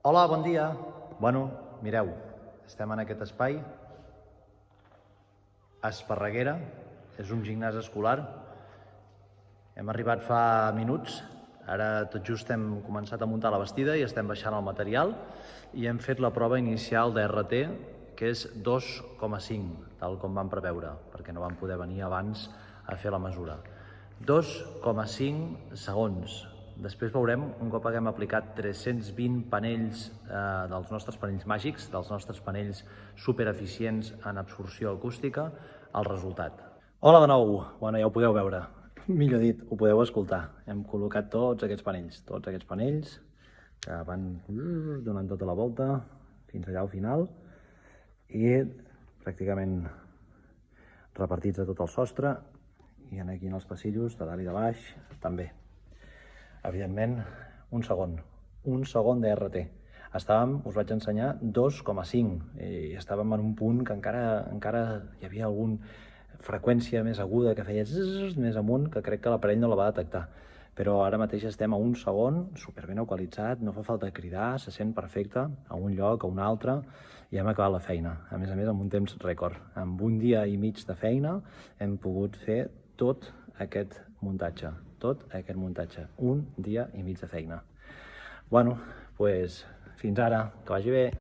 Hola, bon dia. Mireu, estem en aquest espai. Esparreguera, és un gimnàs escolar. Hem arribat fa minuts. Ara tot just hem començat a muntar la vestida i estem baixant el material i hem fet la prova inicial d'RT, que és 2,5, tal com vam preveure, perquè no vam poder venir abans a fer la mesura. 2,5 segons. Després veurem, un cop haguem aplicat 320 panells dels nostres panells màgics, dels nostres panells supereficients en absorció acústica, el resultat. Hola de nou! Ja ho podeu veure. Millor dit, ho podeu escoltar. Hem col·locat tots aquests panells que van donant tota la volta fins allà al final i pràcticament repartits a tot el sostre i aquí en els passillos de dalt i de baix també. Evidentment, un segon d'RT. Us vaig ensenyar 2,5 i estàvem en un punt que encara hi havia alguna freqüència més aguda que feia més amunt, que crec que l'aparell no la va detectar. Però ara mateix estem a un segon, superben equalitzat, no fa falta cridar, se sent perfecte, a un lloc, a un altre, i hem acabat la feina. A més, amb un temps rècord. Amb un dia i mig de feina hem pogut fer tot aquest muntatge. Un dia i mig de feina. Fins ara, que vagi bé.